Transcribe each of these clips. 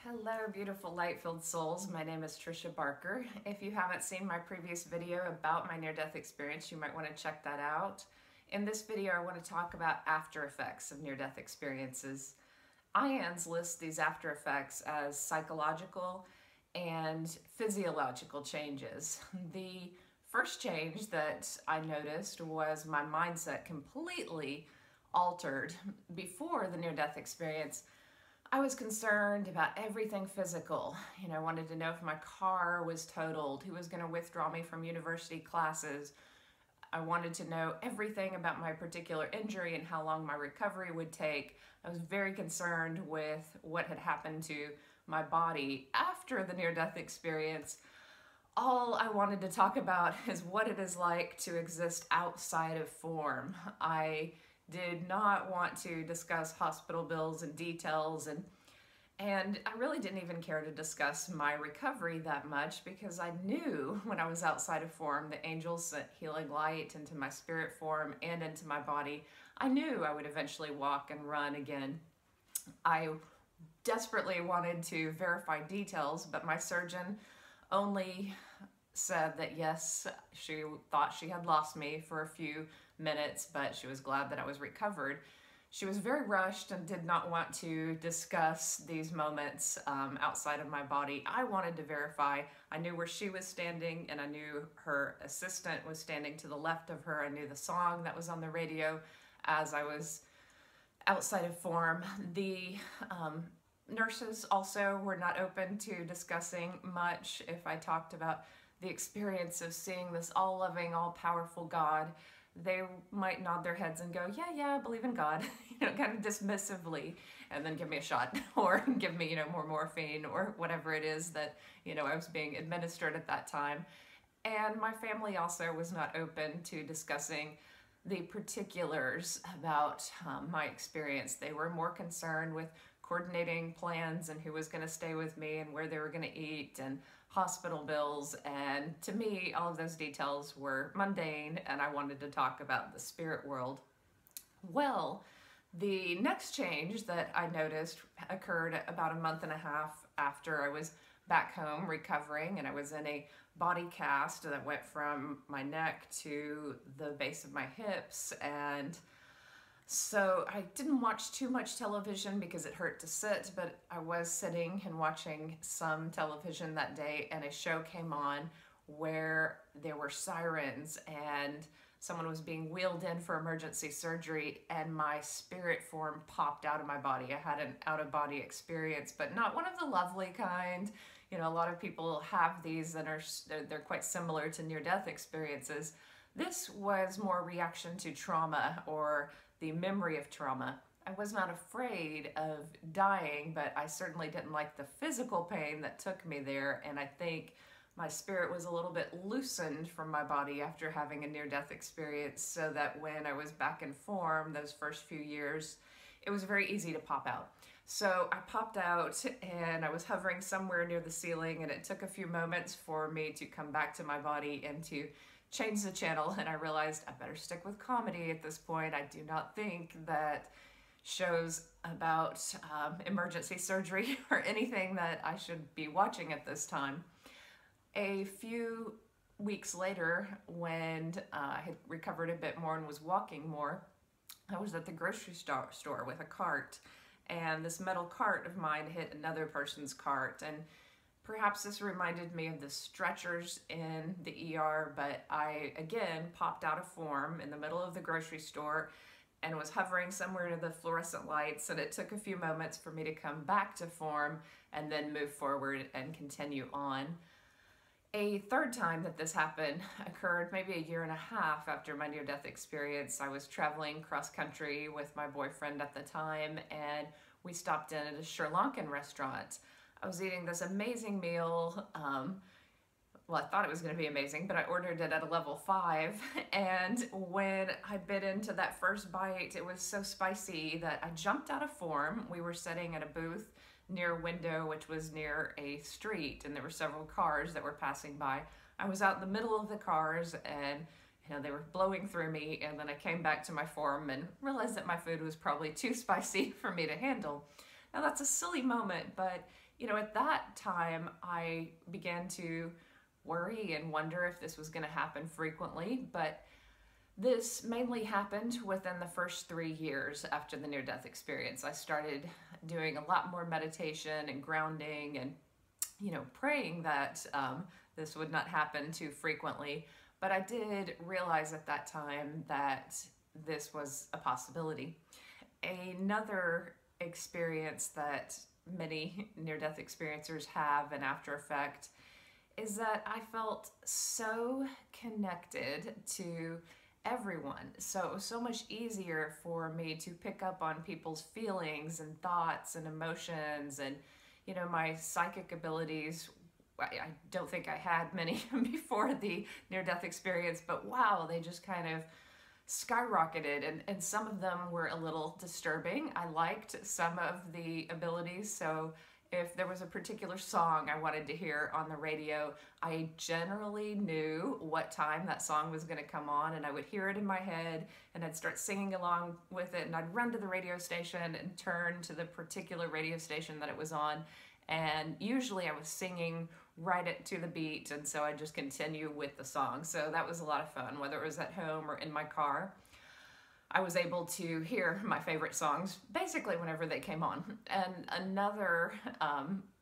Hello, beautiful light-filled souls. My name is Trisha Barker. If you haven't seen my previous video about my near-death experience, you might want to check that out. In this video, I want to talk about after effects of near-death experiences. IANDS lists these after effects as psychological and physiological changes. The first change that I noticed was my mindset completely altered. Before the near-death experience, I was concerned about everything physical. I wanted to know if my car was totaled, who was going to withdraw me from university classes. I wanted to know everything about my particular injury and how long my recovery would take. I was very concerned with what had happened to my body after the near-death experience. All I wanted to talk about is what it is like to exist outside of form. I did not want to discuss hospital bills and details, and I really didn't even care to discuss my recovery that much because I knew when I was outside of form, the angels sent healing light into my spirit form and into my body. I knew I would eventually walk and run again. I desperately wanted to verify details, but my surgeon only said that yes, she thought she had lost me for a few minutes, but she was glad that I was recovered. She was very rushed and did not want to discuss these moments outside of my body. I wanted to verify. I knew where she was standing, and I knew her assistant was standing to the left of her. I knew the song that was on the radio as I was outside of form. The nurses also were not open to discussing much if I talked about the experience of seeing this all-loving, all-powerful God. They might nod their heads and go, yeah, I believe in God, kind of dismissively, and then give me a shot or give me, more morphine or whatever it is that, I was being administered at that time. And my family also was not open to discussing the particulars about my experience. They were more concerned with coordinating plans and who was going to stay with me and where they were going to eat and hospital bills, and to me all of those details were mundane, and I wanted to talk about the spirit world. Well, the next change that I noticed occurred about a month and a half after I was back home recovering, and I was in a body cast that went from my neck to the base of my hips, and so I didn't watch too much television because it hurt to sit, but I was sitting and watching some television that day, and a show came on where there were sirens and someone was being wheeled in for emergency surgery, and my spirit form popped out of my body. I had an out-of-body experience, but not one of the lovely kind. A lot of people have these that they're quite similar to near-death experiences. This was more reaction to trauma or the memory of trauma. I was not afraid of dying, but I certainly didn't like the physical pain that took me there, and I think my spirit was a little bit loosened from my body after having a near-death experience, so that when I was back in form those first few years, it was very easy to pop out. So I popped out and I was hovering somewhere near the ceiling, and it took a few moments for me to come back to my body and to change the channel, and I realized I better stick with comedy at this point. I do not think that shows about emergency surgery or anything that I should be watching at this time. A few weeks later, when I had recovered a bit more and was walking more, I was at the grocery store with a cart, and this metal cart of mine hit another person's cart, and perhaps this reminded me of the stretchers in the ER, but I, again, popped out of form in the middle of the grocery store and was hovering somewhere near the fluorescent lights, and it took a few moments for me to come back to form and then move forward and continue on. A third time that this happened occurred maybe a year and a half after my near-death experience. I was traveling cross-country with my boyfriend at the time, and we stopped in at a Sri Lankan restaurant. I was eating this amazing meal. Well, I thought it was going to be amazing, but I ordered it at a level 5, and when I bit into that first bite, it was so spicy that I jumped out of form. We were sitting at a booth near a window, which was near a street, and there were several cars that were passing by. I was out in the middle of the cars, and they were blowing through me, and then I came back to my form and realized that my food was probably too spicy for me to handle. Now that's a silly moment, but at that time I began to worry and wonder if this was going to happen frequently, but this mainly happened within the first 3 years after the near-death experience. I started doing a lot more meditation and grounding and, praying that this would not happen too frequently. But I did realize at that time that this was a possibility. Another experience that many near-death experiencers have an after effect is that I felt so connected to everyone. So it was so much easier for me to pick up on people's feelings and thoughts and emotions, and my psychic abilities. I don't think I had many before the near-death experience, but wow, they just kind of skyrocketed, and some of them were a little disturbing. I liked some of the abilities, so if there was a particular song I wanted to hear on the radio, I generally knew what time that song was going to come on, and I would hear it in my head, and I'd start singing along with it, and I'd run to the radio station and turn to the particular radio station that it was on, and usually I was singing right to the beat, and so I'd just continue with the song. So that was a lot of fun, whether it was at home or in my car. I was able to hear my favorite songs basically whenever they came on. And another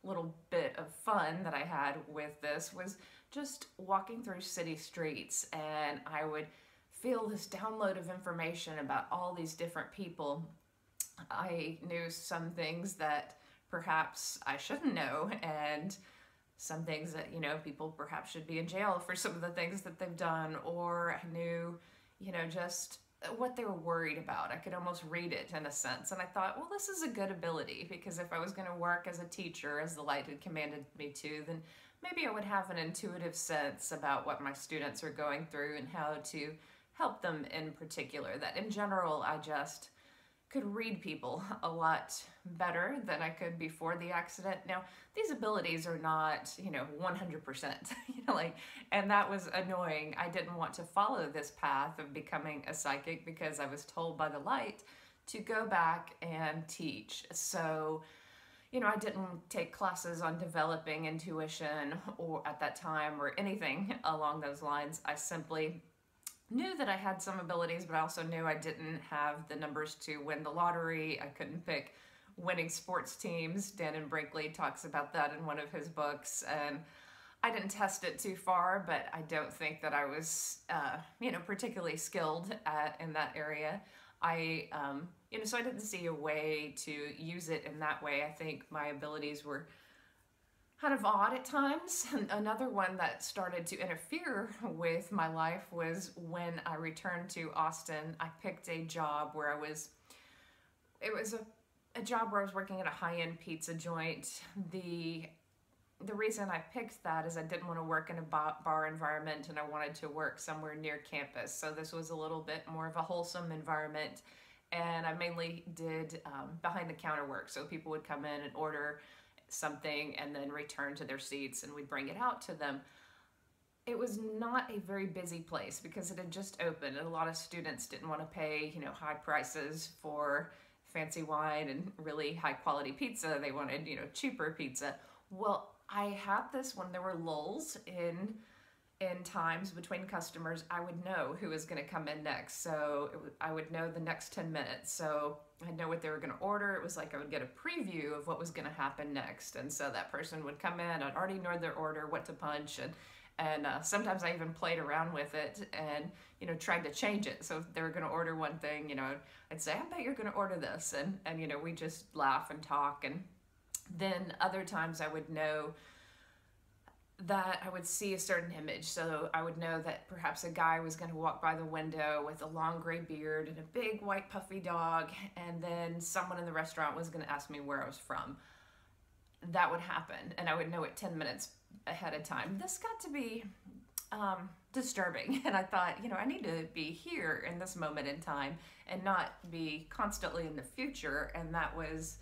little bit of fun that I had with this was just walking through city streets, and I would feel this download of information about all these different people. I knew some things that perhaps I shouldn't know, and some things that, people perhaps should be in jail for some of the things that they've done, or I knew, just what they were worried about. I could almost read it in a sense, and I thought, well, this is a good ability, because if I was going to work as a teacher, as the light had commanded me to, then maybe I would have an intuitive sense about what my students are going through and how to help them in particular. That in general, I just could read people a lot better than I could before the accident. Now, these abilities are not, 100%, and that was annoying. I didn't want to follow this path of becoming a psychic because I was told by the light to go back and teach. So, I didn't take classes on developing intuition or at that time or anything along those lines. I simply knew that I had some abilities, but I also knew I didn't have the numbers to win the lottery. I couldn't pick winning sports teams. Dan Brinkley talks about that in one of his books, and I didn't test it too far, but I don't think that I was, particularly skilled in that area. So I didn't see a way to use it in that way. I think my abilities were kind of odd at times. Another one that started to interfere with my life was when I returned to Austin. I picked a job where it was a job where I was working at a high-end pizza joint. The reason I picked that is I didn't want to work in a bar environment, and I wanted to work somewhere near campus. So this was a little bit more of a wholesome environment, and I mainly did behind-the-counter work. So people would come in and order something and then return to their seats, and we'd bring it out to them. It was not a very busy place because it had just opened, and a lot of students didn't want to pay, high prices for fancy wine and really high quality pizza. They wanted, cheaper pizza. Well, I had this when there were lulls in times between customers. I would know who was going to come in next. So I would know the next 10 minutes. So I'd know what they were going to order. It was like I would get a preview of what was going to happen next. And so that person would come in. I'd already know their order, what to punch. And sometimes I even played around with it and, tried to change it. So if they were going to order one thing, I'd say, I bet you're going to order this. And we just laugh and talk. And then other times I would know that I would see a certain image. So I would know that perhaps a guy was going to walk by the window with a long gray beard and a big white puffy dog, and then someone in the restaurant was going to ask me where I was from. That would happen, and I would know it 10 minutes ahead of time. This got to be disturbing, and I thought, I need to be here in this moment in time and not be constantly in the future, and that was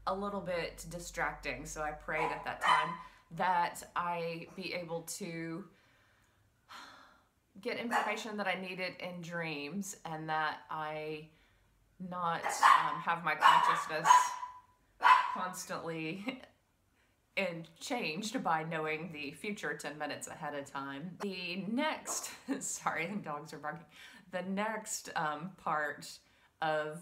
a little bit distracting. So I prayed at that time that I be able to get information that I needed in dreams, and that I not have my constantly and changed by knowing the future 10 minutes ahead of time. The next, sorry, the dogs are barking. The next part of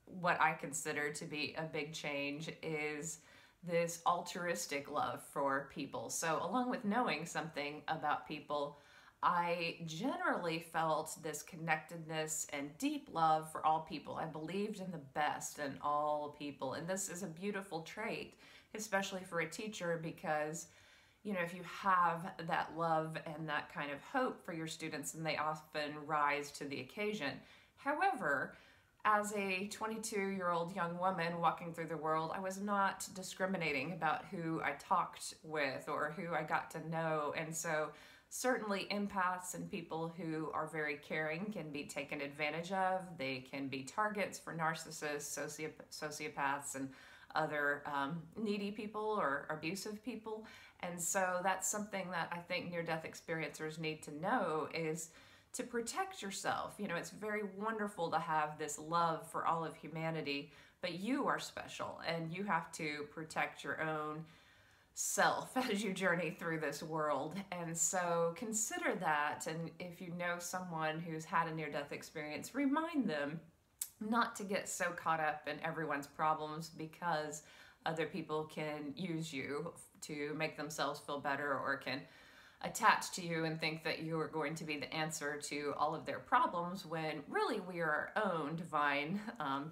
what I consider to be a big change is this altruistic love for people. So along with knowing something about people, I generally felt this connectedness and deep love for all people. I believed in the best in all people, and this is a beautiful trait, especially for a teacher, because you know, if you have that love and that kind of hope for your students, and they often rise to the occasion. However, as a 22-year-old young woman walking through the world, I was not discriminating about who I talked with or who I got to know. And so certainly empaths and people who are very caring can be taken advantage of. They can be targets for narcissists, sociopaths, and other needy people or abusive people. And so that's something that I think near-death experiencers need to know, is to protect yourself. You know, it's very wonderful to have this love for all of humanity, but you are special and you have to protect your own self as you journey through this world. And so consider that, and if you know someone who's had a near-death experience, remind them not to get so caught up in everyone's problems, because other people can use you to make themselves feel better, or can attach to you and think that you are going to be the answer to all of their problems, when really we are our own divine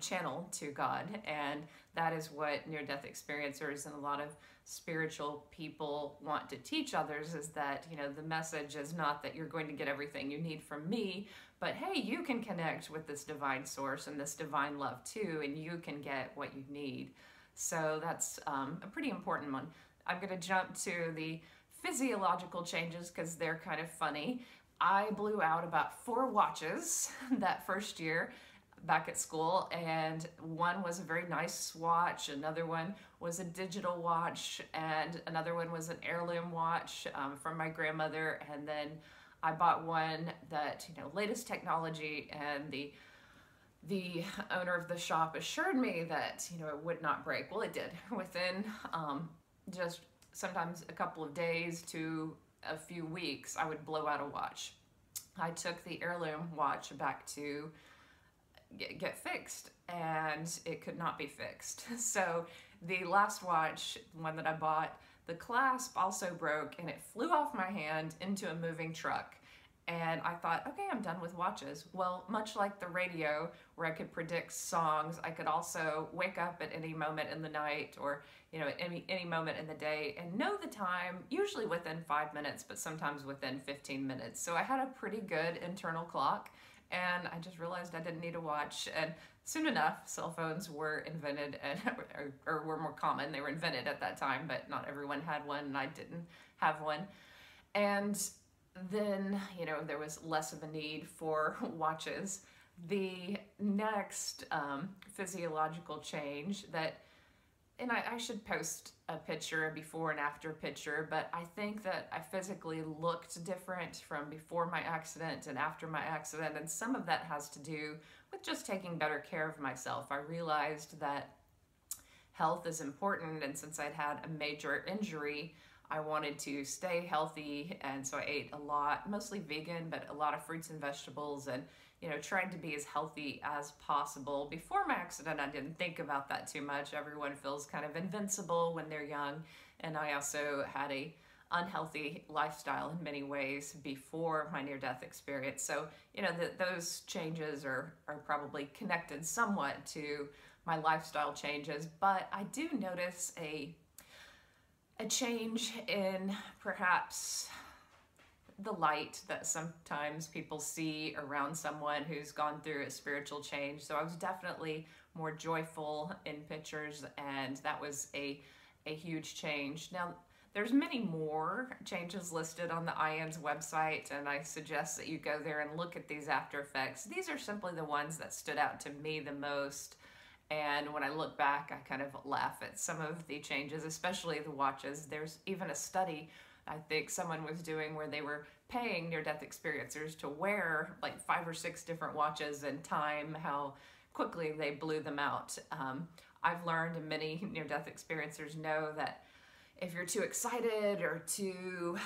channel to God. And that is what near-death experiencers and a lot of spiritual people want to teach others, is that, you know, the message is not that you're going to get everything you need from me, but hey, you can connect with this divine source and this divine love too, and you can get what you need. So that's a pretty important one. I'm going to jump to the physiological changes because they're kind of funny. I blew out about 4 watches that first year back at school, and one was a very nice watch, another one was a digital watch, and another one was an heirloom watch from my grandmother. And then I bought one that, you know, latest technology, and the owner of the shop assured me that, you know, it would not break. Well, it did. Within just sometimes a couple of days to a few weeks, I would blow out a watch. I took the heirloom watch back to get fixed, and it could not be fixed. So the last watch, one that I bought, the clasp also broke, and it flew off my hand into a moving truck. And I thought, okay, I'm done with watches. Well, much like the radio, where I could predict songs, I could also wake up at any moment in the night, or, you know, at any moment in the day, and know the time, usually within 5 minutes, but sometimes within 15 minutes. So I had a pretty good internal clock, and I just realized I didn't need a watch. And soon enough, cell phones were invented, and or were more common. They were invented at that time, but not everyone had one, and I didn't have one. And then, you know, there was less of a need for watches. The next physiological change that, and I should post a picture, a before and after picture, but I think that I physically looked different from before my accident and after my accident, and some of that has to do with just taking better care of myself. I realized that health is important, and since I'd had a major injury, I wanted to stay healthy, and so I ate a lot, mostly vegan, but a lot of fruits and vegetables, and, you know, tried to be as healthy as possible. Before my accident, I didn't think about that too much. Everyone feels kind of invincible when they're young, and I also had a unhealthy lifestyle in many ways before my near-death experience. So, you know, those changes are probably connected somewhat to my lifestyle changes, but I do notice a change in perhaps the light that sometimes people see around someone who's gone through a spiritual change. So I was definitely more joyful in pictures, and that was a huge change. Now, there's many more changes listed on the IANS website, and I suggest that you go there and look at these after effects. These are simply the ones that stood out to me the most. And when I look back, I kind of laugh at some of the changes, especially the watches. There's even a study I think someone was doing where they were paying near-death experiencers to wear like 5 or 6 different watches and time how quickly they blew them out. I've learned, and many near-death experiencers know, that if you're too excited or too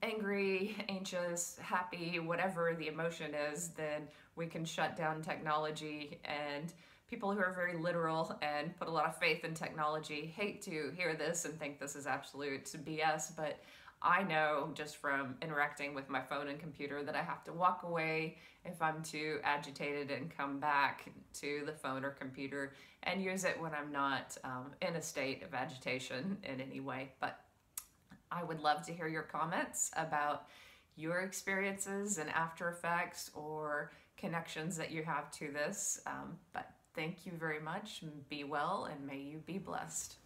angry, anxious, happy, whatever the emotion is, then we can shut down technology. And people who are very literal and put a lot of faith in technology hate to hear this and think this is absolute BS, but I know just from interacting with my phone and computer that I have to walk away if I'm too agitated and come back to the phone or computer and use it when I'm not in a state of agitation in any way. But I would love to hear your comments about your experiences and after effects or connections that you have to this. But thank you very much. Be well, and may you be blessed.